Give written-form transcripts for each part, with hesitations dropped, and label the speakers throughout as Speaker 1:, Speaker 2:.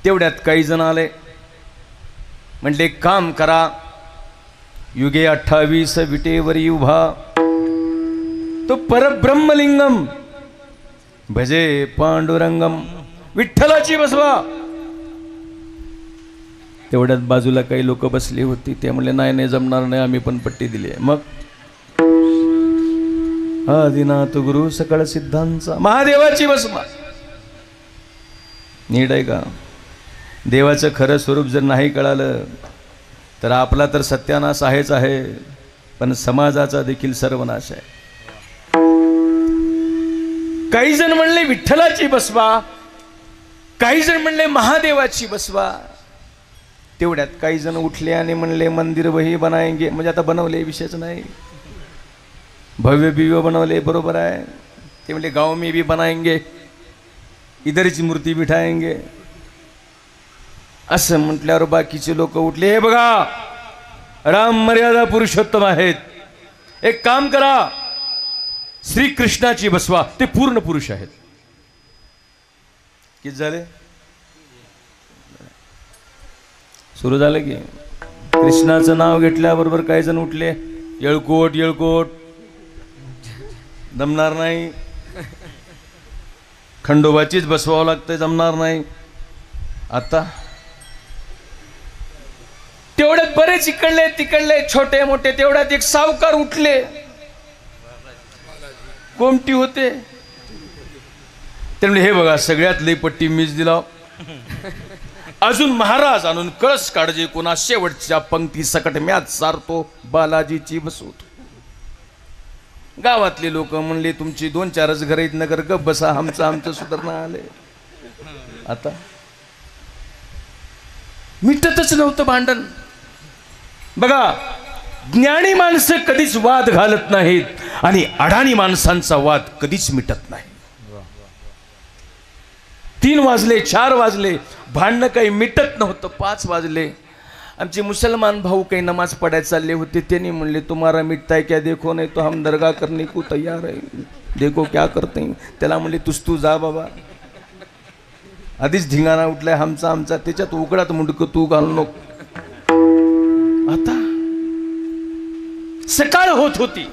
Speaker 1: तेवढ्यात काही जण आले, म्हटले काम करा, युगे 28 विटेवरी उभा तो परब्रह्मलिंगम भजे पांडुरंगम, विठ्ठलाची बसवा. तेवढ्यात बाजूला काही लोक बसली होती, ते म्हणले नाही नाही जमणार नाही, आम्ही पण पट्टी दिली. मग आदिनाथ गुरु सकळ सिद्धांचा महादेवाची बसवा. नीट आहे का? देवाचं खरं स्वरूप जर नाही कळालं तर आपला तर सत्यानाश आहेच आहे, पण समाजाचा देखील सर्वनाश आहे. काही जण म्हणले विठ्ठलाची बसवा, काही जण म्हणले महादेवाची बसवा. तेवढ्यात काही जण उठले आणि म्हणले मंदिर वही बनाएंगे, म्हणजे आता बनवले, विषयच नाही, भव्य बिव्य बनवले, बरोबर आहे. ते म्हणले गाँव में भी बनाएंगे, इधरच मूर्ती बिठाएंगे. असं म्हटल्यावर बाकीचे लोक उठले, हे बघा राम मर्यादा पुरुषोत्तम आहेत, एक काम करा श्रीकृष्णाची बसवा, ते पूर्ण पुरुष आहेत. किती झाले? सुरू झालं की कृष्णाचं नाव घेतल्याबरोबर काही जण उठले, येळकोट येळकोट, जमणार नाही, खंडोबाचीच बसवावं लागतंय, जमणार नाही. आता तेवढ्यात बरेच इकडले तिकडले छोटे मोठे, तेवढ्यात एक सावकार उठले, कोमटी होते. त्यामुळे हे बघा सगळ्यात लई पट्टी मीच दिला, अजून महाराज आणून कळस काढजे, कोणा शेवटच्या पंक्ती सकट म्याच सारतो, बालाजीची बसवतो. गावातले लोक म्हणले तुमची 2-4च घर आहेत, नगर गप बसा, आमचं सुधारणा आले. आता मिटतच नव्हतं भांडण. बघा ज्ञानी माणसं कधीच वाद घालत नाहीत आणि अडाणी माणसांचा वाद कधीच मिटत नाही. 3 वाजले 4 वाजले, भांडणं काही मिटत नव्हतं. 5 वाजले, आमचे मुसलमान भाऊ काही नमाज पडायला चालले होते, त्यांनी म्हणले तुम्हारा मिटता है क्या, देखो नहीं तो हम दरगाह करने को तैयार है, देखो क्या करते हैं. त्याला म्हणले तू जा बाबा, आधीच धिंगाणा उठलाय आमचा, त्याच्यात उघडात मुंडक तू घालू नको. आता सकाळ होत होती,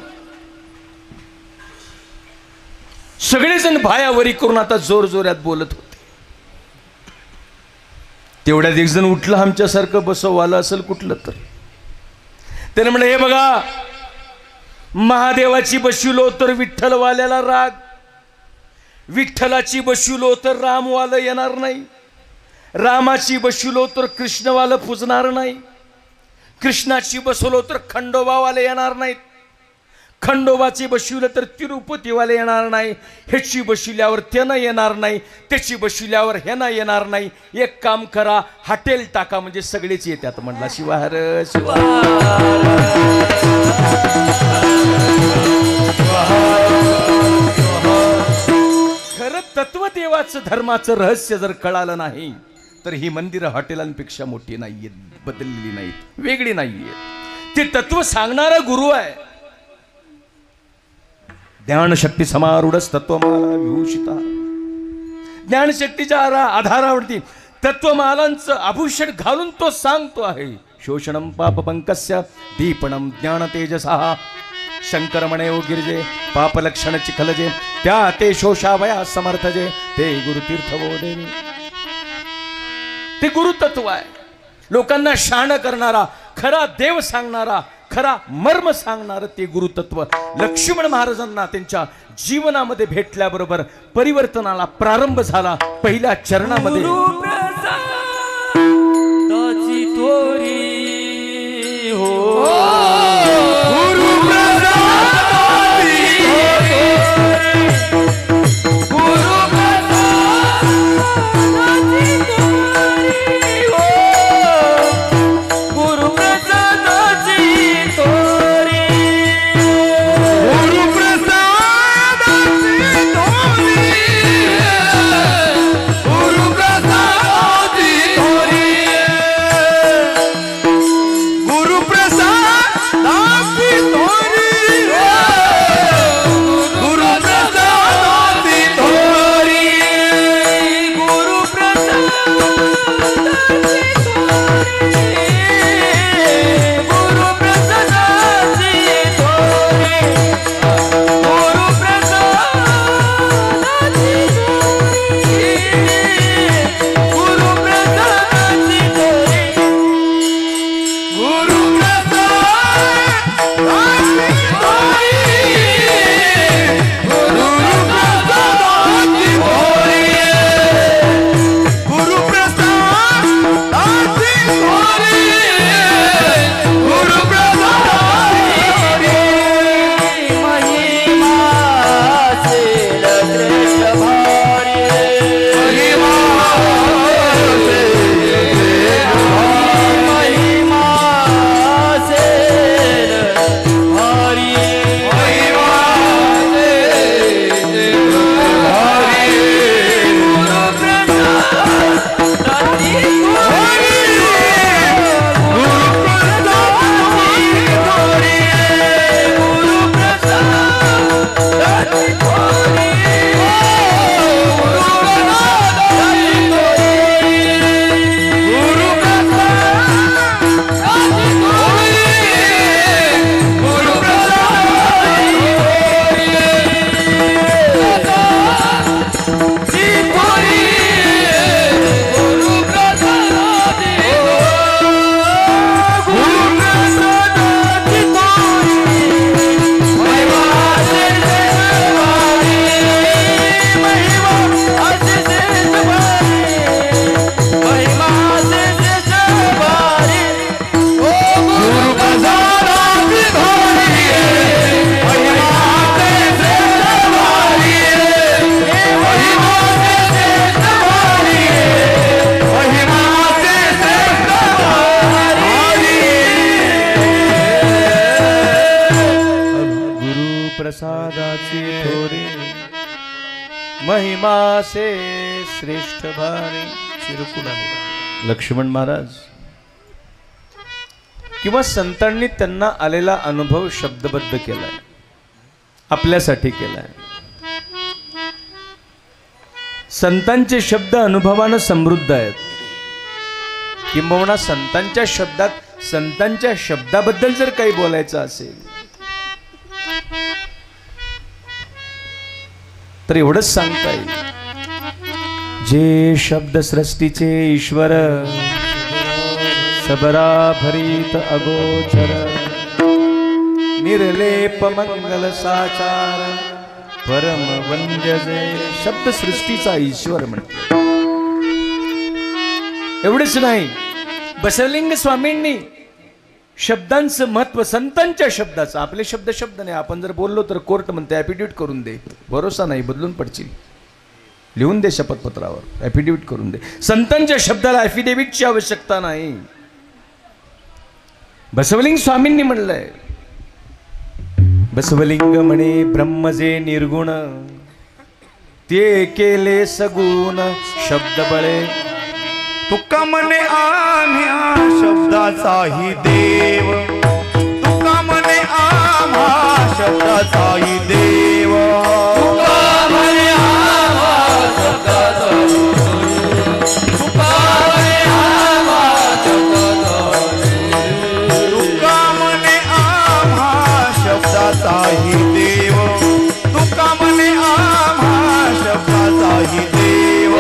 Speaker 1: सगळेजण भायावरी करून आता जोर जोरात बोलत होते. तेवढ्यात एक जण उठलं, आमच्यासारखं बसवालं असेल कुठलं तर. त्याने म्हणलं हे बघा महादेवाची बसविलो तर विठ्ठलवाल्याला राग, विठ्ठलाची बसविलो तर रामवालं येणार नाही, रामाची बसविलो तर कृष्णवालं पुजणार नाही, कृष्णाची बसवलो तर खंडोबावाले येणार नाहीत, खंडोबाची बसविलं तर तिरुपतीवाले येणार नाही, ह्याची बसविल्यावर त्यानं येणार नाही, त्याची बसविल्यावर ह्यानं येणार नाही. एक काम करा हॉटेल टाका, म्हणजे सगळेच येतात. म्हणला शिवार शिवार. खरं तत्वदेवाचं धर्माचं रहस्य जर कळालं नाही तर ही मंदिरं हॉटेलांपेक्षा मोठी नाहीयेत, बदललेली नाहीत, वेगळी नाहीयेत. ते तत्व सांगणारा गुरु आहे. ज्ञानशक्ती समारूढच तत्वमाला विभूषिता. ज्ञानशक्तीच्या आधारावरती तत्वमालांचं आभूषण घालून तो सांगतो आहे. शोषणम पापपंकस्य दीपणम ज्ञान तेजसा, शंकर म्हणे ओ गिरजे पापलक्षण चिखलजे, त्या ते शोषावया समर्थजे, ते गुरुतीर्थ बोधे. ते गुरुतत्व आहे. लोकांना शहाणं करणारा, खरा देव सांगणारा, खरा मर्म सांगणारं ते गुरुतत्व लक्ष्मण महाराजांना त्यांच्या जीवनामध्ये भेटल्याबरोबर परिवर्तनाला प्रारंभ झाला. पहिल्या चरणामध्ये
Speaker 2: गुरुप्रसाद
Speaker 1: प्रसादाची थोरी महिमा से श्रेष्ठ भारी चिरकुडाने लक्ष्मण महाराज किंवा संतांनी त्यांना आलेला अनुभव शब्दबद्ध केलाय, आपल्यासाठी केलाय. संतांचे शब्द अनुभवानं समृद्ध आहेत. किंबहुना संतांच्या शब्दात संतांच्या शब्दाबद्दल जर काही बोलायचं असेल तर एवढंच सांगता येईल, जे शब्द सृष्टीचे ईश्वर सबरा भरीत अगोचर निर्लेप मंगल साचार परम वंद्य जय. शब्द सृष्टीचा ईश्वर म्हणतो. एवढेच नाही, बसवलिंग स्वामींनी शब्दांचं महत्व, संतांच्या शब्दाचं, आपले शब्द शब्द नाही. आपण जर बोललो तर कोर्ट म्हणते ॲफिडेविट करून दे, भरोसा नाही बदलून पडशील, लिहून दे शपथपत्रावर, ॲफिडेविट करून दे. संतांच्या शब्दाला ॲफिडेविटची आवश्यकता नाही. बसवलिंग स्वामींनी म्हणलंय, बसवलिंग म्हणे ब्रह्म जे निर्गुण ते केले सगुण शब्द बळे.
Speaker 2: तुका म्हणे आम्हा शब्दाचाही देव, तुका म्हणे आम्हा शब्दाचाही देव, तुका म्हणे आम्हा शब्दाचाही देव, तुका म्हणे आम्हा शब्दाचाही देव, तुका म्हणे आम्हा शब्दाचाही देव, तुका म्हणे आम्हा शब्दाचाही देव,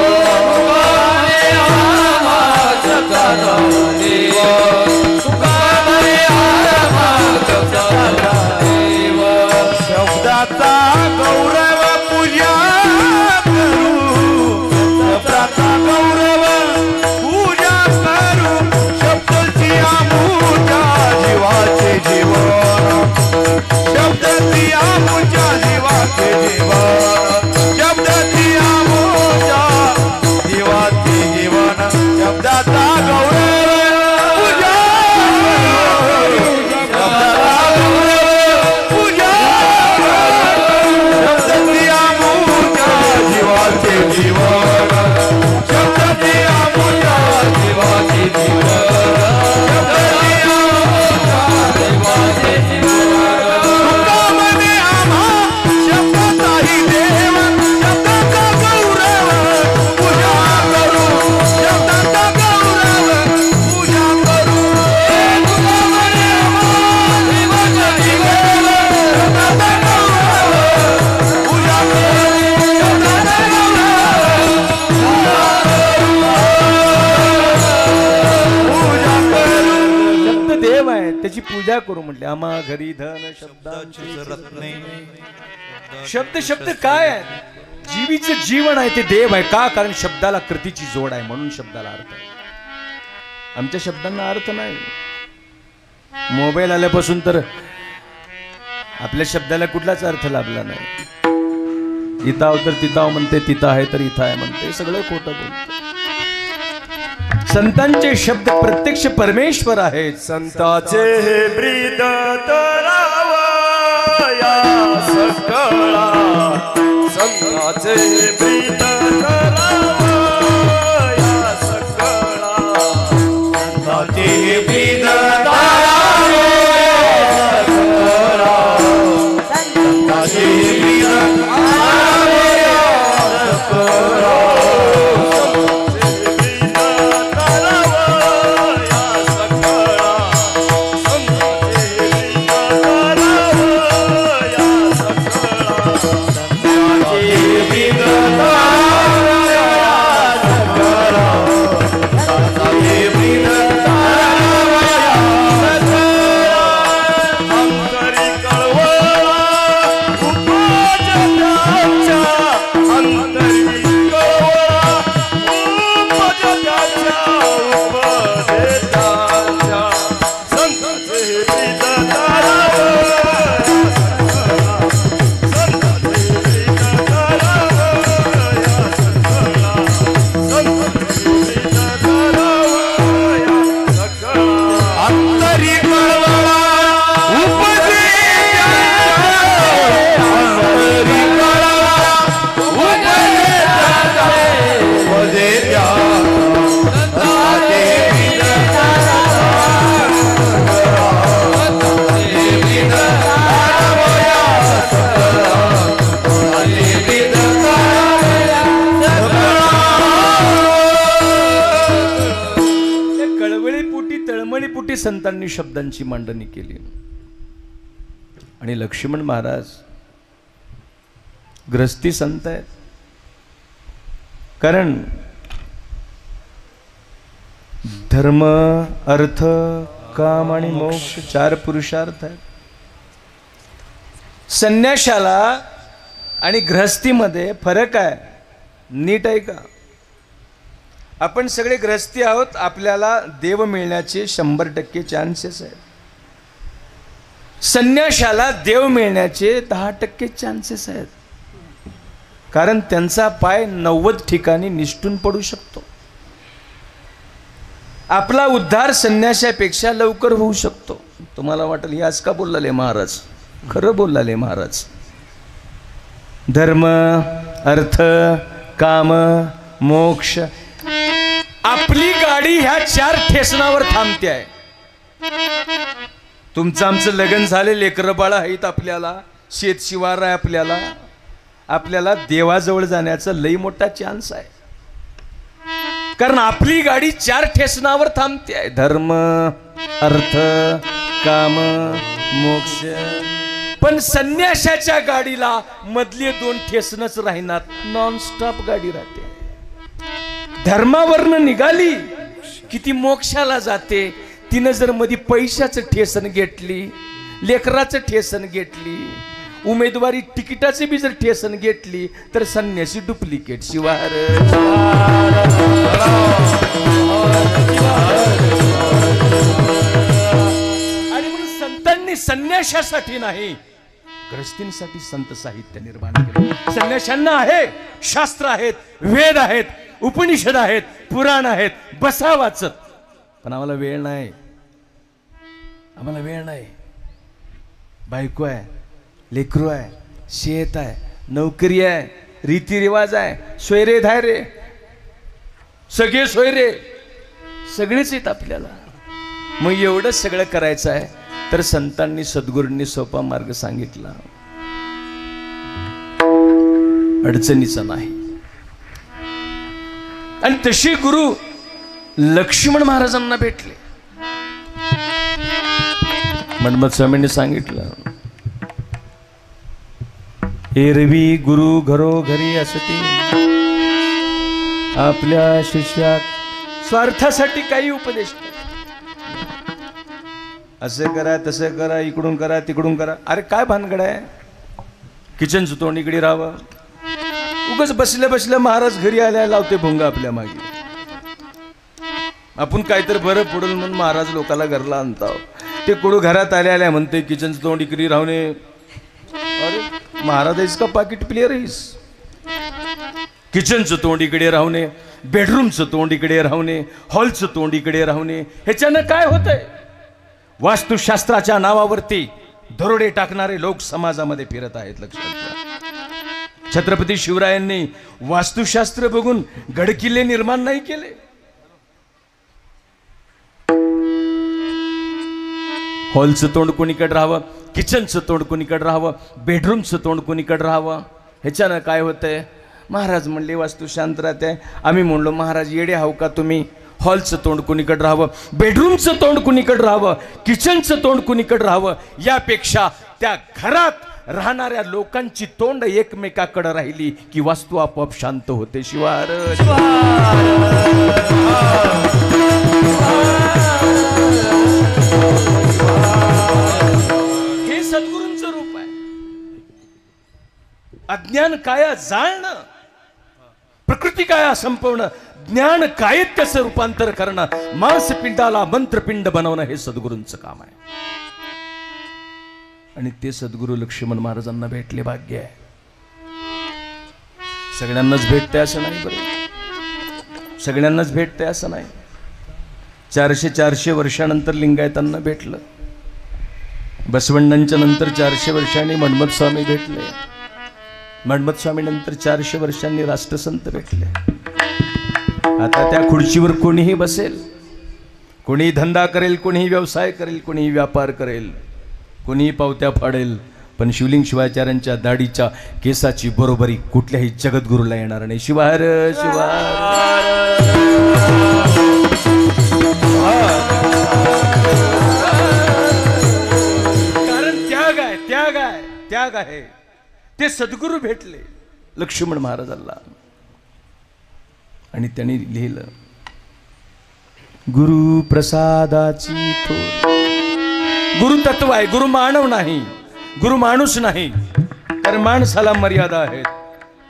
Speaker 2: शब्दाचा गौरव पूजा करू, शब्दाचा गौरव पूजा करू, शब्दाची आमूच्या जीवाचे जीवन, शब्दाची आमूच्या जीवाचे जीवन, शब्दाची आमूच्या जीवाचे जीवन, शब्दाचा गौरव पूजा, शब्दाचा गौरव पूजा, शब्दाची आमूच्या जीवाचे जीवन, शब्दाची आमूच्या जीवाचे जीवन, शब्दाची आमूच्या जीवाचे जीवन. तुका म्हणे आम्हा शब्दाचाही देव, शब्दाचा गौरव पूजा करू,
Speaker 1: शब्दाची पूजा करू म्हटले. आम्हा घरी धन शब्दांची रत्ने. शब्द शब्द काय आहे? जीवीचं जीवन आहे, ते देव आहे. का? कारण शब्दाला कृतीची जोड आहे, म्हणून शब्दाला अर्थ आहे. आमच्या शब्दांना अर्थ नाही. मोबाईल आल्यापासून तर आपल्या शब्दाला कुठलाच अर्थ लाभला नाही. इथं आव तर तिथं म्हणते, तिथं आहे तर इथं आहे म्हणते, सगळं खोटं बोलते. संतांचे शब्द प्रत्यक्ष परमेश्वर आहेत.
Speaker 2: संताचे ब्रीद तरावया सकळा, संताचे ब्रीद तरावया सकळा, संताचे ब्रीद
Speaker 1: संतांनी शब्दांची मांडणी केली. आणि लक्ष्मण महाराज ग्रस्ती संत आहेत. कारण धर्म, अर्थ, काम आणि मोक्ष 4 पुरुषार्थ आहेत. संन्याशाला आणि गृहस्थीमध्ये फरक आहे. नीट आहे का? आपण सगळे गृहस्थी आहोत, आपल्याला देव मिळण्याचे 100% चान्सेस आहेत. संन्याशाला देव मिळण्याचे 10% चान्सेस आहेत. कारण त्यांचा पाय 90 ठिकाणी निष्ठून पडू शकतो. आपला उद्धार संन्याशापेक्षा लवकर होऊ शकतो. तुम्हाला वाटेल हे आज का बोललाले महाराज? खरं बोललाले महाराज. धर्म, अर्थ, काम, मोक्ष. आपली गाडी ह्या 4 ठेसणावर थांबते आहे. तुमचं आमचं लग्न झाले, लेकरं बाळ आहेत, आपल्याला शेतशिवार आहे, आपल्याला देवाजवळ जाण्याचा लई मोठा चान्स आहे. कारण आपली गाडी 4 ठेसणावर थांबते आहे. धर्म, अर्थ, काम, मोक्ष. पण संन्याशाच्या गाडीला मधले 2 ठेसणच राहणार. नॉनस्टॉप गाडी राहते. धर्मावरनं निघाली किती मोक्षाला जाते. तिनं जर मध्ये पैशाचं ठेसन घेतली, लेकराचं ठेसन घेतली, उमेदवारी तिकिटाचे बी जर ठेसन घेतली, तर संन्यासी डुप्लिकेट. शिवार आणि म्हणून संतांनी संन्याशासाठी नाही, गृहस्थींसाठी संत साहित्य निर्माण केलं. संन्याशांना आहे, शास्त्र आहेत, वेद आहेत, उपनिषद आहेत, पुराण आहेत, बसा वाचत. पण आम्हाला वेळ नाही. बायको आहे, लेकरू आहे, शेत आहे, नोकरी आहे, रीतिरिवाज आहे, सोयरे धायरे, सगळे सोयरे, सगळेच आहेत आपल्याला. मग एवढं सगळं करायचं आहे तर संतांनी, सद्गुरूंनी सोपा मार्ग सांगितला. अडचणीचा नाही. आणि तशी गुरु लक्ष्मण महाराजांना भेटले. मनमत स्वामींनी सांगितलं, एरवी गुरु घरोघरी असती, आपल्या शिष्यात स्वार्थासाठी काही उपदेश नाही. असं करा तसं करा, इकडून करा तिकडून करा. अरे काय भानगड आहे? किचनचं तोंड इकडे राहावं. उगाच बसल्या बसल्या महाराज घरी आल्या लावते भोंगा आपल्या मागे. आपण काहीतरी बरं पडल म्हणून महाराज लोकाला घरला आणताव. ते कुठं घरात आल्या आल्या म्हणते किचनचं तोंड इकडे राहणे. अरे महाराज इसका पाकिट प्लेयर आहेस. किचनचं तोंड इकडे राहणे, बेडरूमचं तोंड इकडे राहणे, हॉलचं तोंड इकडे राहणे. ह्याच्यानं काय होतंय? वास्तुशास्त्राच्या नावावरती दरोडे टाकणारे लोक समाजामध्ये फिरत आहेत. लक्षात घ्या. छत्रपती शिवरायांनी वास्तुशास्त्र बघून गडकिल्ले निर्माण नाही केले. हॉलचं तोंड कोणीकडे राहावं, किचनचं तोंड कोणीकडे राहावं, बेडरूमचं तोंड कोणीकडे राहावं. ह्याच्यानं काय होतंय? महाराज म्हणले वास्तू शांत राहते. आम्ही म्हणलो महाराज येडे हाव का तुम्ही? हॉलचं तोंड कुणीकडे राहावं, बेडरूमचं तोंड कुणीकडे राहावं, किचनचं तोंड कुणीकडे राहावं, यापेक्षा त्या घरात राहणाऱ्या लोकांची तोंड एकमेकाकडे राहिली की वास्तू आपोआप शांत होते. शिवार हे सद्गुरूंचं रूप आहे. अज्ञान काया जाळणं, प्रकृती काया संपवणं, ज्ञान कायेत त्याचं रूपांतर करणं, मांसपिंडाला मंत्रपिंड बनवणं हे सद्गुरूंचं काम आहे. आणि ते सद्गुरू लक्ष्मण महाराजांना भेटले भाग्य आहे. सगळ्यांनाच भेटते असं नाही. बरं सगळ्यांनाच भेटते असं नाही. 400 वर्षानंतर लिंगायतांना भेटलं. बसवण्णांच्या नंतर 400 वर्षांनी मन्मथ स्वामी भेटले. मन्मथ स्वामी नंतर 400 वर्षांनी राष्ट्रसंत भेटले. आता त्या खुर्चीवर कोणीही बसेल, कोणीही धंदा करेल, कोणीही व्यवसाय करेल, कोणीही व्यापार करेल, कोणीही पावत्या फाडेल, पण शिवलिंग शिवाचार्यांच्या दाढीच्या केसाची बरोबरी कुठल्याही जगद्गुरूला येणार नाही. शिवार शिवार. कारण त्याग आहे, त्याग आहे, त्याग आहे. ते सद्गुरू भेटले लक्ष्मण महाराजांना आणि त्यांनी लिहिलं गुरु प्रसादाची थोर. गुरु तत्व आहे, गुरु मानव नाही, गुरु माणूस नाही. कारण माणसाला मर्यादा आहेत,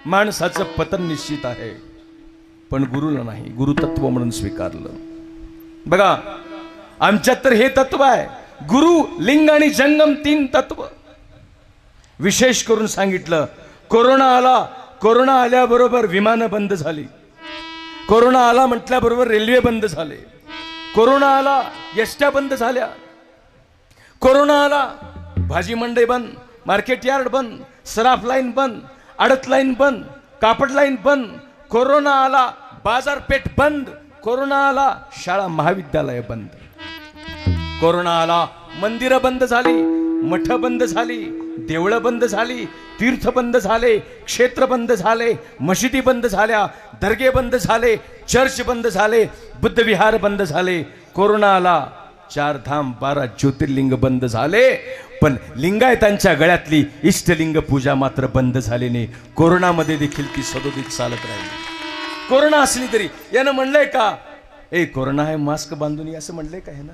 Speaker 1: माणसाचं पतन निश्चित आहे, पण गुरुला नाही. गुरु तत्व म्हणून स्वीकारलं. बघा आमच्यात तर हे तत्व आहे. गुरु लिंग आणि जंगम 3 तत्व विशेष करून सांगितलं. कोरोना आला, कोरोना आल्याबरोबर विमानं बंद झाली. कोरोना आला म्हटल्याबरोबर रेल्वे बंद झाले. कोरोना आला एसट्या बंद झाल्या. कोरोना आला भाजी मंडई बंद, मार्केट यार्ड बंद, सराफ लाईन बंद, आडत लाईन बंद, कापड लाईन बंद. कोरोना आला बाजारपेठ बंद. कोरोना आला शाळा महाविद्यालय बंद. कोरोना आला मंदिरं बंद झाली, मठ बंद झाली, देवळं बंद झाली, तीर्थ बंद झाले, क्षेत्र बंद झाले, मशिदी बंद झाल्या, दर्गे बंद झाले, चर्च बंद झाले, बुद्ध विहार बंद झाले. कोरोना आला 4 धाम 12 ज्योतिर्लिंग बंद झाले, पण लिंगायतांच्या गळ्यातली इष्टलिंग पूजा मात्र बंद झाली नाही. कोरोनामध्ये देखील ती सदोदित चालत राहिली. कोरोना असली तरी यानं म्हणलंय का ए कोरोना आहे मास्क बांधून असं म्हणलंय का? हे ना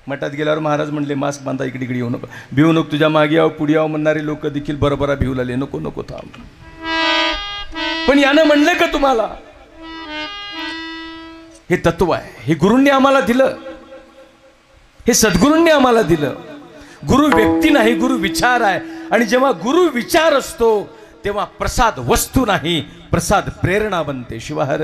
Speaker 1: मठात गेल्यावर महाराज म्हणले मास्क बांधा, इकडे इकडे येऊ नको, भिवू नको, तुझ्या मागे यावं पुढे यावं म्हणणारे लोक देखील बरोबर भिवू लागले, नको नको थांब. पण यानं म्हणलंय का तुम्हाला? हे तत्व आहे, हे गुरूंनी आम्हाला दिलं, हे सद्गुरूंनी आम्हाला दिलं. गुरु व्यक्ती नाही, गुरु विचार आहे. आणि जेव्हा गुरु विचार असतो तेव्हा प्रसाद वस्तू नाही, प्रसाद प्रेरणा बनते. शिवहर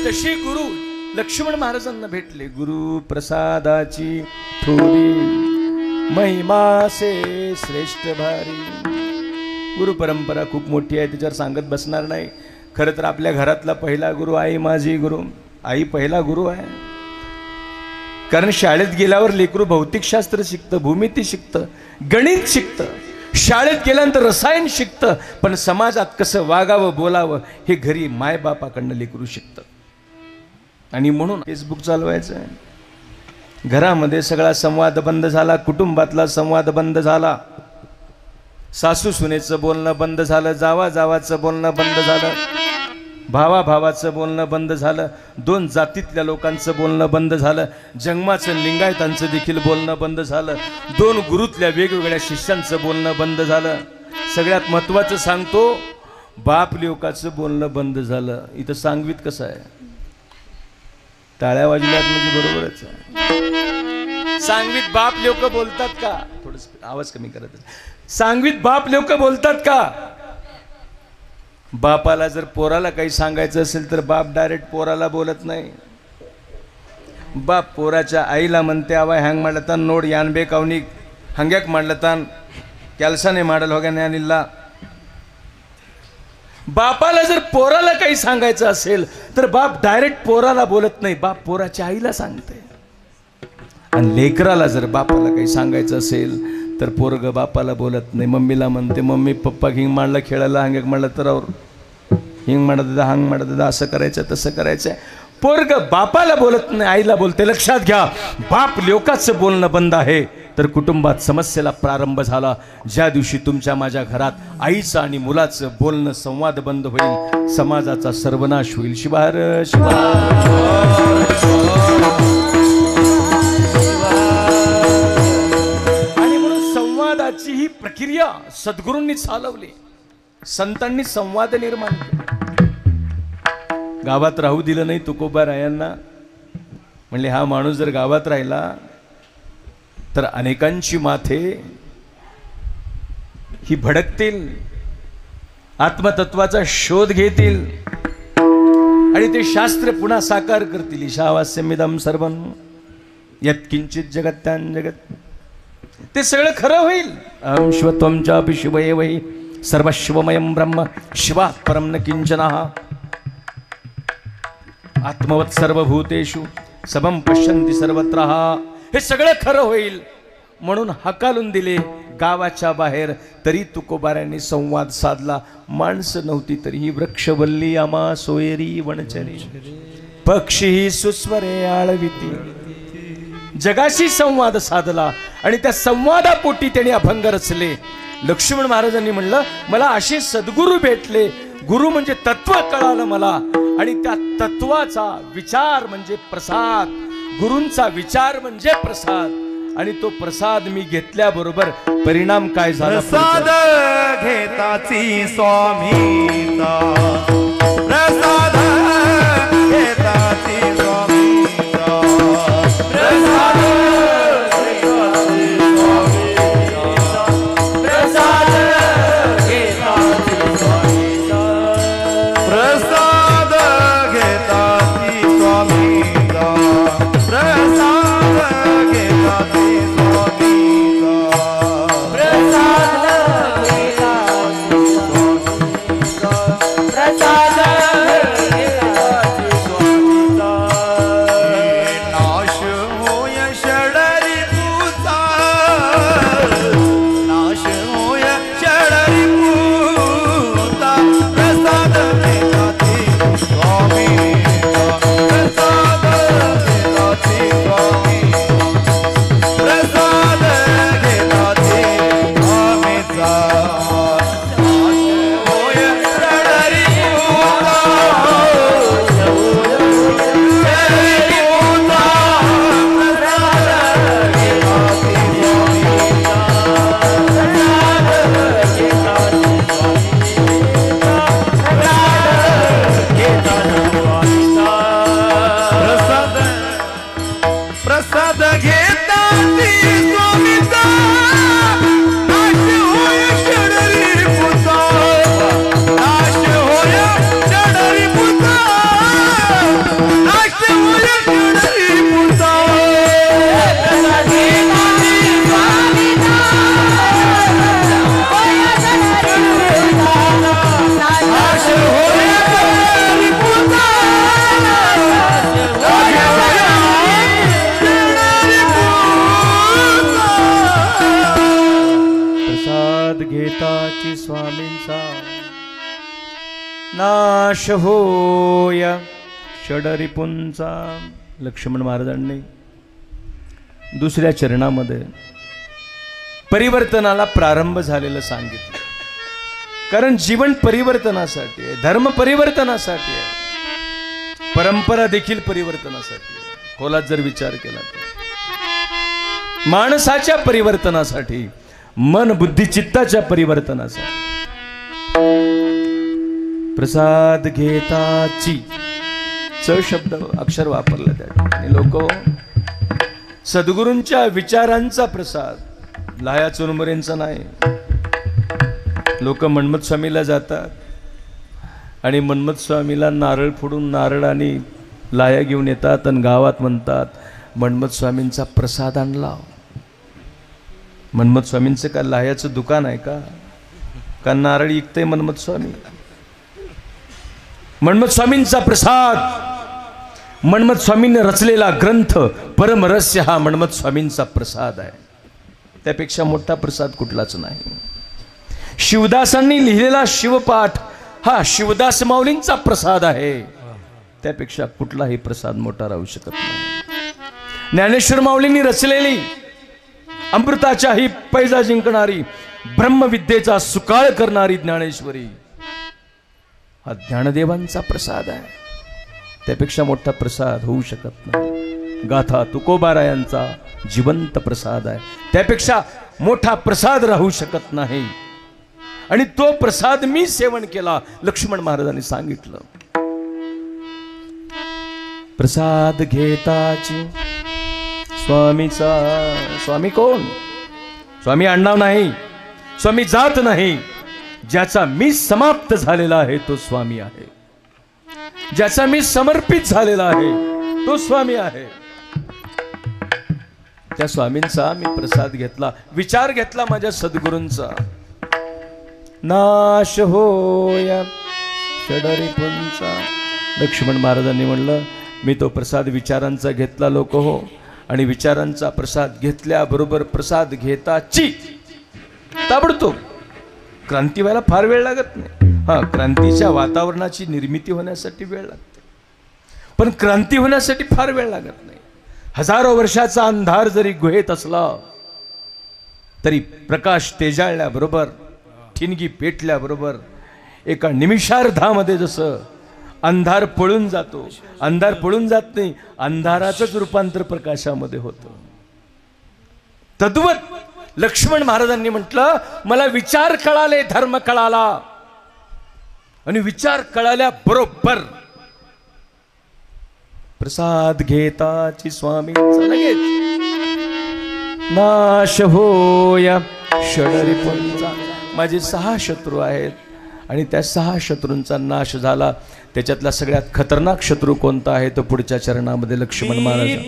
Speaker 1: तशी गुरु लक्ष्मण महाराजांना भेटले. गुरु प्रसादाची थोरी महिमा से श्रेष्ठ भारी. गुरु परंपरा खूप मोठी आहे, त्याच्यावर सांगत बसणार नाही. खरं तर आपल्या घरातला पहिला गुरु आई माझी गुरु. आई पहिला गुरु आहे. कारण शाळेत गेल्यावर लेकरू भौतिकशास्त्र शिकतं, भूमिती शिकतं, गणित शिकतं, शाळेत गेल्यानंतर रसायन शिकतं, पण समाजात कसं वागावं बोलावं हे घरी मायबापाकडनं लेकरू शिकतं. आणि म्हणून फेसबुक चालवायचं आहे. घरामध्ये सगळा संवाद बंद झाला, कुटुंबातला संवाद बंद झाला, सासू सुनेचं बोलणं बंद झालं, जावा जावाचं बोलणं बंद झालं. भावाभावाचं बोलणं बंद झालं, दोन जातीतल्या लोकांचं बोलणं बंद झालं, जंगमाचं लिंगायतांचं देखील बोलणं बंद झालं, दोन गुरुतल्या वेगवेगळ्या शिष्यांचं बोलणं बंद झालं. सगळ्यात महत्त्वाचं सांगतो, बाप लेकाचं बोलणं बंद झालं. इथं सांगवीत कसं आहे, टाळ्या वाजल्यात म्हणजे बरोबरच आहे. सांगवीत बाप लोक बोलतात का, थोडस आवाज कमी करत, सांगवीत बाप लोक बोलतात का? बापाला जर पोराला काही सांगायचं असेल तर बाप डायरेक्ट पोराला बोलत नाही. बाप पोराच्या आईला म्हणते, आवा हँग ಮಾಡ್ಲತಾನ್ ನೋಡಿ ಯಾನ್ ಬೇಕು ಅವನಿಗೆ ಹಂಗ್ಯಾಕೆ ಮಾಡ್ಲತಾನ್, ಕೆಲಸನೇ ಮಾಡಲ್ಲ ಹೋಗ್ಯಾನೆ ಏನಿಲ್ಲ. बापाला जर पोराला काही सांगायचं असेल तर बाप डायरेक्ट पोराला बोलत नाही, बाप पोराच्या आईला सांगते. आणि लेकराला जर बापाला काही सांगायचं असेल तर पोरग बापाला बोलत नाही, मम्मीला म्हणते, मम्मी पप्पा हिंग मांडला खेळायला, हंग म्हणलं तर हिंग म्हणत हंग म्हणत असं करायचं तसं करायचं. पोरग बापाला बोलत नाही, आईला बोलते. लक्षात घ्या, बाप लोकांचं बोलणं बंद आहे तर कुटुंबात समस्येला प्रारंभ झाला. ज्या दिवशी तुमच्या माझ्या घरात आईचं आणि मुलाचं बोलणं संवाद बंद होईल, समाजाचा सर्वनाश होईल. शिवार आणि म्हणून संवादाची ही प्रक्रिया सद्गुरूंनी चालवली, संतांनी संवाद निर्माण केला. गावात राहू दिलं नाही तुकोबारायांना. म्हणले हा माणूस जर गावात राहिला तर अनेकांची माथे ही भडकतील, आत्मतत्वाचा शोध घेतील आणि ते शास्त्र पुन्हा साकार करतील. ईशावास्यमिदं सर्वं यत्किंचित जगत्यां जगत, ते सगळं खरं होईल. अहं शिवत्वं चापि शिव एव हि सर्वशिवमयं ब्रह्म शिवात् परं न किंचनः आत्मवत् सर्वभूतेषु सबं पश्यन्ति सर्वत्र. हे सगळं खरं होईल म्हणून हकालून दिले गावाच्या बाहेर. तरी तुकोबाऱ्यांनी संवाद साधला. माणसं नव्हती तरीही वृक्षवल्ली आमा सोयरी वनचरी, पक्षी सुस्वरे आळविती. जगाशी संवाद साधला आणि त्या संवादापोटी त्यांनी अभंग रचले. लक्ष्मण महाराजांनी म्हणलं, मला असे सद्गुरू भेटले, गुरु म्हणजे तत्व कळालं मला, आणि त्या तत्वाचा विचार म्हणजे प्रसाद, गुरूंचा विचार म्हणजे प्रसाद, आणि तो प्रसाद मी घेतल्याबरोबर परिणाम काय झाला.
Speaker 2: प्रसाद घेताची स्वामीचा, प्रसाद घेताची स्वामीचा, प्रसाद
Speaker 1: स्वामींचा नाश होय षडरिपुंचा. लक्ष्मण महाराजांनी दुसऱ्या चरणामध्ये परिवर्तनाला प्रारंभ झालेलं सांगितलं. कारण जीवन परिवर्तनासाठी आहे, धर्म परिवर्तनासाठी आहे, परंपरा देखील परिवर्तनासाठी आहे. खोलात जर विचार केला तर माणसाच्या परिवर्तनासाठी, मन बुद्धी चित्ताच्या परिवर्तनासाठी. प्रसाद घेताची च शब्द अक्षर वापरलं त्या ठिकाणी. लोक सद्गुरूंच्या विचारांचा प्रसाद, लाया चुरमुरेंचा नाही. लोक मन्मथ स्वामीला जातात आणि मन्मथ स्वामीला नारळ फोडून नारळ आणि लाया घेऊन येतात आणि गावात म्हणतात मन्मथ स्वामींचा प्रसाद आणला. मन्मथ स्वामींचं का लाह्याचं दुकान आहे का नारळ विकतंय मन्मथ स्वामी? मन्मथ स्वामींचा प्रसाद, मन्मथ स्वामींनी रचलेला ग्रंथ परमरहस्य हा मन्मथ स्वामींचा प्रसाद आहे. त्यापेक्षा मोठा प्रसाद कुठलाच नाही. शिवदासांनी लिहिलेला शिवपाठ हा शिवदास माऊलींचा प्रसाद आहे. त्यापेक्षा कुठलाही प्रसाद मोठा राहू शकत नाही. ज्ञानेश्वर माऊलींनी रचलेली अमृताच्या ही पैजा जिंकणारी, ब्रह्मविद्येचा सुकाळ करणारी ज्ञानेश्वरी हा ज्ञानदेवांचा प्रसाद आहे. त्यापेक्षा मोठा प्रसाद होऊ शकत नाही. गाथा तुकोबारायांचा जिवंत प्रसाद आहे. त्यापेक्षा मोठा प्रसाद राहू शकत नाही. आणि तो प्रसाद मी सेवन केला. लक्ष्मण महाराजांनी सांगितलं, प्रसाद घेताची स्वामीचा. स्वामी कोण? स्वामी आडनाव नाही, स्वामी जात नाही. ज्याचा मी समाप्त झालेला आहे तो स्वामी आहे. ज्याचा मी समर्पित झालेला आहे तो स्वामी आहे. त्या स्वामींचा मी प्रसाद घेतला, विचार घेतला माझ्या सद्गुरूंचा. नाश होया षडरिपुंचा. लक्ष्मण महाराजांनी म्हणलं मी तो प्रसाद विचारांचा घेतला लोक हो. आणि विचारांचा प्रसाद घेतल्याबरोबर प्रसाद घेताची ताबडतोब क्रांती व्हायला फार वेळ लागत नाही. हा, क्रांतीच्या वातावरणाची निर्मिती होण्यासाठी वेळ लागते, पण क्रांती होण्यासाठी फार वेळ लागत नाही. हजारो वर्षाचा अंधार जरी गुहेत असला तरी प्रकाश तेजाळल्याबरोबर, ठिणगी पेटल्याबरोबर एका निमिषार्धामध्ये जसं अंधार पळून जातो, अंधार पळून जात नाही, अंधाराचंच रूपांतर प्रकाशामध्ये होतं. तद्वत लक्ष्मण महाराजांनी म्हटलं मला विचार कळाले, धर्म कळाला. आणि विचार कळाल्या बरोबर प्रसाद घेताची स्वामींचा लगेच नाश होया षडरिपुंचा. माझे 6 शत्रू आहेत आणि त्या 6 शत्रूंचा नाश झाला. त्याच्यातला सगळ्यात खतरनाक शत्रू कोणता आहे तो पुढच्या चरणामध्ये लक्ष्मण महाराज.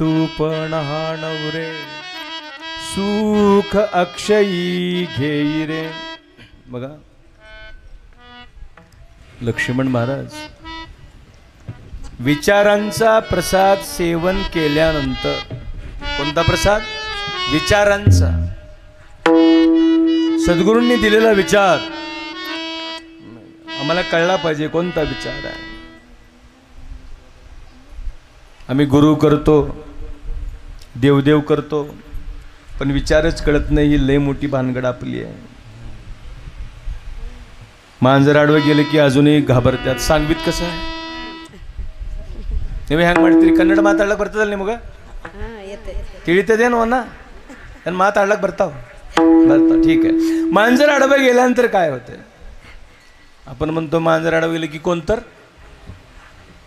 Speaker 1: रूप नहाणवरे सुख अक्षयी घेई रे. बघा लक्ष्मण महाराज विचारांचा प्रसाद सेवन केल्यानंतर, कोणता प्रसाद? विचारांचा. सद्गुरूंनी दिलेला विचार आम्हाला कळला पाहिजे कोणता विचार आहे. आम्ही गुरु करतो, देवदेव करतो, पण विचारच कळत नाही. ही लय मोठी भानगड आपली आहे. मांजर आडवं गेलं की अजूनही घाबरतात. सांगवीत कसं आहे ನೀವು ಹೆಂಗೆ ಮಾಡ್ತೀರಿ? ಕನ್ನಡ ಮಾತಾಡ್ಲಕ್ಕೆ ಬರ್ತದಲ್ಲ ನಿಮಗೆ? ತಿಳಿತದೇನೋ ना आणि ಮಾತಾಡ್ಲಕ್ಕೆ ಬರ್ತಾವ ठीक आहे. मांजर आडवं गेल्यानंतर काय होते? आपण म्हणतो मांजर आडवं गेलं की कोणतर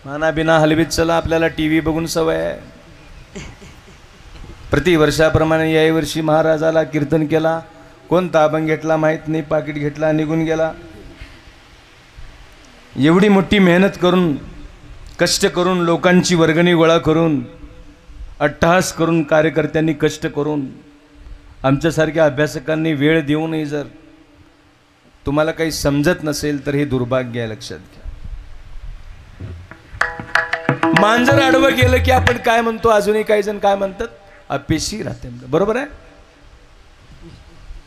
Speaker 1: माना बिना हलवीत चला. आपल्याला टीव्ही बघून सवय आहे. प्रतिवर्षाप्रमाणे याही वर्षी महाराजाला कीर्तन केला. कोणता अभंग घेतला माहीत नाही, पाकिट घेतला निघून गेला. एवढी मोठी मेहनत करून, कष्ट करून, लोकांची वर्गणी गोळा करून, अट्टहास करून, कार्यकर्त्यांनी कष्ट करून, आमच्यासारख्या अभ्यासकांनी वेळ देऊनही जर तुम्हाला काही समजत नसेल तर हे दुर्भाग्य आहे. लक्षात घ्या. मांजर आडवं गेलं की आपण काय म्हणतो? अजूनही काही जण काय म्हणतात? अपेशी राहते. बरोबर आहे.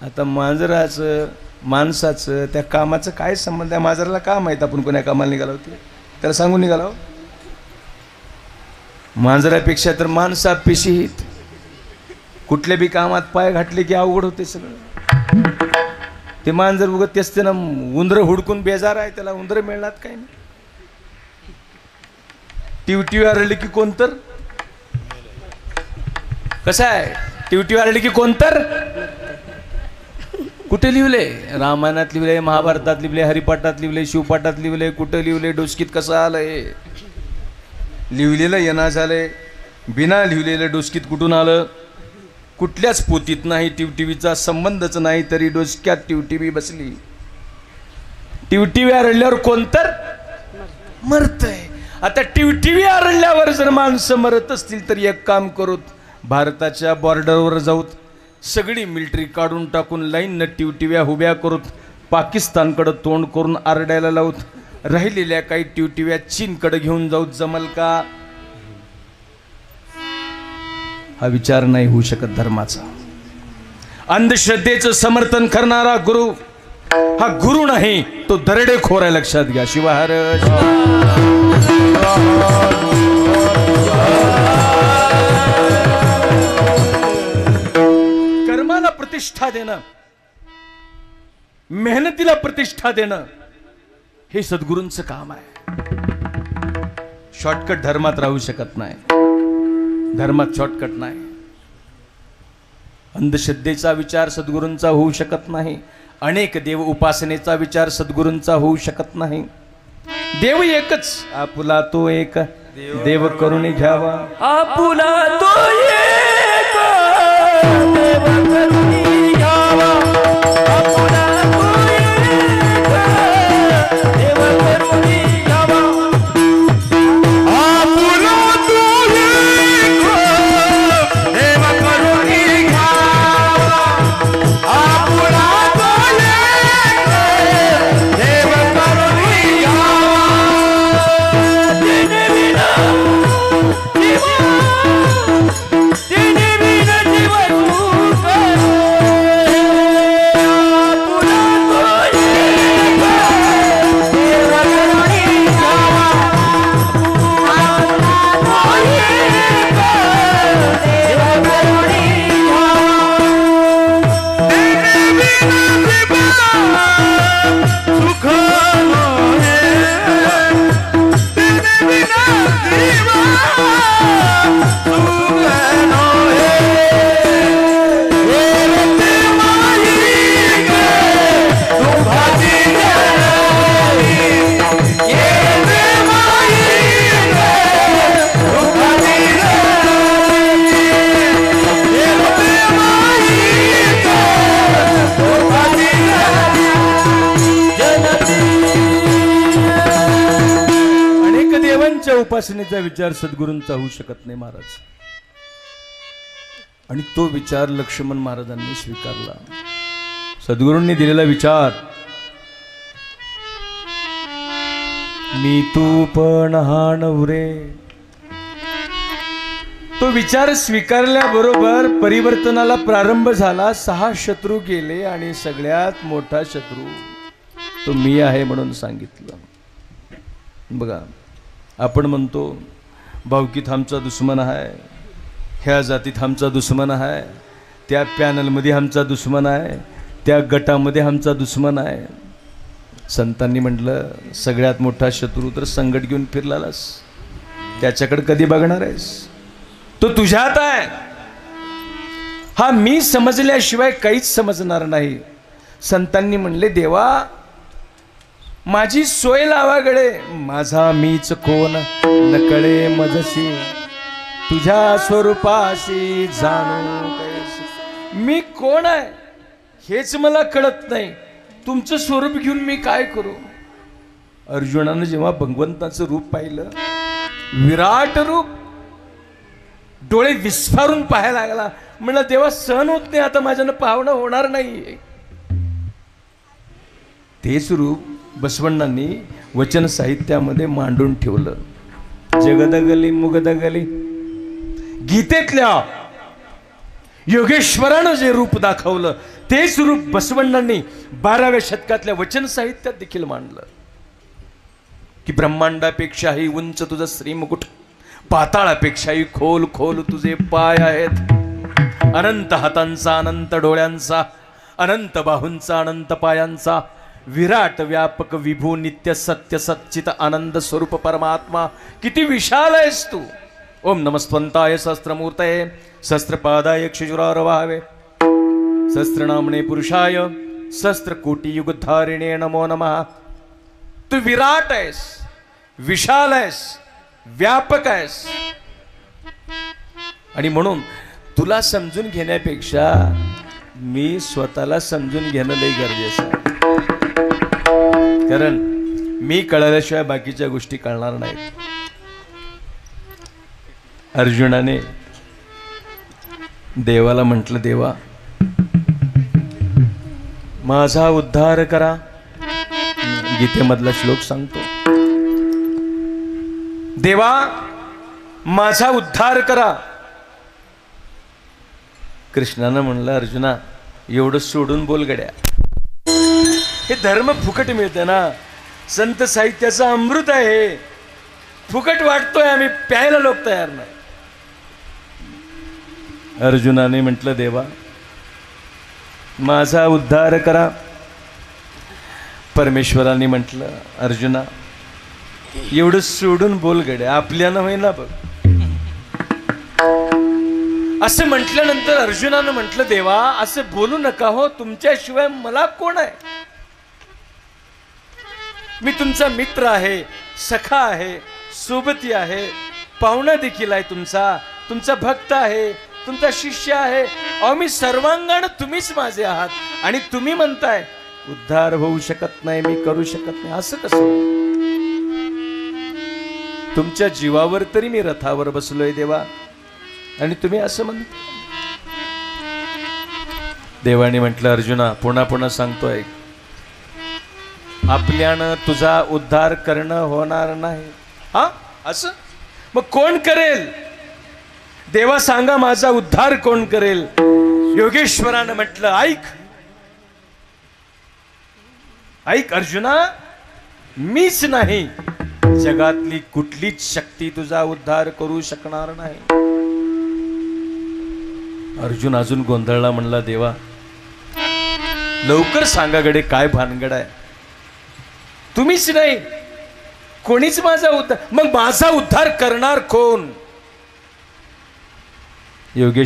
Speaker 1: आता मांजराचं माणसाचं त्या कामाचं काय संबंध आहे? मांजराला का माहीत आपण कोण्या कामाला निघाला होते? त्याला सांगून निघाला. मांजरापेक्षा तर माणसं अपेशीत. कुठल्या बी कामात पाय घातले की अवघड होते सगळं. ते मांजर उगत असते ना, उंदरं हुडकून बेजार आहे. त्याला उंदरं मिळणार काय नाही. टिवटिवी आरली की कोणतर कसं आहे? टिवटिवी आरली की कोणतर कुठे लिहिले? रामायणात लिहिले, महाभारतात लिहिले, हरिपाठात लिहिले, शिवपाठात लिहिले, कुठं लिहिले? डोसकीत कसं आलंय? लिहिलेलं येणं झालंय, बिना लिहिलेलं डोसकीत कुठून आलं? कुठल्याच पोतीत नाही. टिवटिवीचा संबंधच नाही, तरी डोसक्यात टिवटिवी बसली. टिवटिवी आरडल्यावर कोणतर मरतय. आता टिवटिवी आरडल्यावर जर माणसं मरत असतील तर एक काम करूत, भारताच्या बॉर्डरवर जाऊत, सगळी मिलिटरी काढून टाकून लाईननं टिवटिव्या उभ्या करूत, पाकिस्तानकडं तोंड करून आरडायला लावूत. राहिलेल्या काही टिवटिव्या चीनकडे घेऊन जाऊत. जमल का? हा विचार नाही होऊ शकत धर्माचा. अंधश्रद्धेचं समर्थन करणारा गुरु हा गुरु नाही, तो दरडेखोर आहे. लक्षात घ्या. शिवाहर कर्माला प्रतिष्ठा देणं, मेहनतीला प्रतिष्ठा देणं हे सद्गुरूंचं काम आहे. शॉर्टकट धर्मात राहू शकत नाही. धर्मात शॉर्टकट नाही. अंधश्रद्धेचा विचार सद्गुरूंचा होऊ शकत नाही. अनेक देव उपासनेचा विचार सद्गुरूंचा होऊ शकत नाही. देव एकच, आपुला तो एक देव करून घ्यावा.
Speaker 2: आपुला तो एक देव करून घ्यावा. आपुला तो एक देव करून घ्यावा. आपुला तो एक देव करून घ्यावा. आपुला तो एक देव करून घ्यावा. तिने विना
Speaker 1: उपासनेचा विचार सद्गुरूंचा होऊ शकत नाही. महाराज आणि तो विचार लक्ष्मण महाराजांनी स्वीकारला. सद्गुरूंनी दिलेला विचार, मी तू पण हा नवरे, तो विचार स्वीकारल्याबरोबर परिवर्तनाला प्रारंभ झाला. 6 शत्रू गेले आणि सगळ्यात मोठा शत्रू तो मी आहे म्हणून सांगितलं. बघा, आपण म्हणतो भावकीत आमचा दुश्मन आहे, ह्या जातीत आमचा दुश्मन आहे, त्या पॅनलमध्ये आमचा दुश्मन आहे, त्या गटामध्ये आमचा दुश्मन आहे. संतांनी म्हटलं, सगळ्यात मोठा शत्रू तर संकट घेऊन फिरलास, त्याच्याकडे कधी बघणार आहेस? तो तुझ्यात आहे. हा मी समजल्याशिवाय काहीच समजणार नाही. संतांनी म्हणले, देवा माझी सोय लावागडे, माझा मीच कोण नकळे मजसी, तुझ्या स्वरूपाशी जाणू कैसी. मी कोण आहे हेच मला कळत नाही, तुमचं स्वरूप घेऊन मी काय करू? अर्जुनानं जेव्हा भगवंताचं रूप पाहिलं, विराट रूप, डोळे विस्फारून पाहायला लागला. म्हणलं, देवा सहन होत नाही, आता माझ्यानं पाहणं होणार नाही. तेच रूप बसवण्णांनी वचन साहित्यामध्ये मांडून ठेवलं. जगदगली मुगदगली, गीतेतल्या योगेश्वरानं जे रूप दाखवलं तेच रूप बसवण्णांनी 12व्या शतकातल्या वचन साहित्यात देखील मांडलं. की ब्रह्मांडापेक्षाही उंच तुझं श्रीमुकुट, पाताळापेक्षाही खोल खोल तुझे पाय आहेत, अनंत हातांचा, अनंत डोळ्यांचा, अनंत बाहूंचा, अनंत पायांचा, विराट व्यापक विभू नित्य सत्य सच्चित आनंद स्वरूप परमात्मा, किती विशाल आहेस तू. ओम नमस्त्वंताय सहस्त्रमूर्तये सहस्त्रपादाय क्षुजुरारवाहवे सहस्त्रनामने पुरुषाय सहस्त्रकोटियुगधारिणे नमो नमः. तू विराट आहेस, विशाल आहेस, व्यापक आहेस. आणि म्हणून तुला समजून घेण्यापेक्षा मी स्वतःला समजून घेणं लई गरजेचं आहे. कारण मी कळल्याशिवाय बाकीच्या गोष्टी कळणार नाहीत. अर्जुनाने देवाला म्हटलं, देवा माझा उद्धार करा. गीतेमधला श्लोक सांगतो, देवा माझा उद्धार करा. कृष्णानं म्हणलं, अर्जुना एवढं सोडून बोल गड्या, हे धर्म फुकट मिळते ना, संत साहित्याचं अमृत आहे, फुकट वाटतोय, आम्ही प्यायला लोक तयार नाही. अर्जुनाने म्हटलं, देवा माझा उद्धार करा. परमेश्वराने म्हटलं, अर्जुना एवढं सोडून बोल गड्या, आपल्यानं होईना बघ. असं म्हटल्यानंतर अर्जुनानं म्हटलं, देवा असं बोलू नका हो, तुमच्याशिवाय मला कोण आहे? मी तुमचा मित्र आहे, सखा आहे, सोबती आहे, पाहुणा देखील आहे, तुमचा भक्त आहे, तुमचा शिष्य आहे. अहो मी सर्वांगाने तुम्हीच माझे आहात आणि तुम्ही म्हणताय उद्धार होऊ शकत नाही, मी करू शकत नाही. असं कसं? तुमच्या जीवावर तरी मी रथावर बसलोय देवा, आणि तुम्ही असं म्हणता. देवाने म्हटलं, अर्जुना पुन्हा पुन्हा सांगतोय, आपल्यानं तुझा उद्धार करणं होणार नाही. हा असं मग कोण करेल? देवा सांगा माझा उद्धार कोण करेल? योगेश्वरानं म्हटलं, ऐक ऐक अर्जुना, मीच नाही, जगातली कुठलीच शक्ती तुझा उद्धार करू शकणार नाही. अर्जुन अजून गोंधळला, म्हणला, देवा लवकर सांगा गडे, काय भानगड आहे? तुम्हीच नाही, कोणीच माझा उद्धार, मग माझा उद्धार करणार कोण? योगेश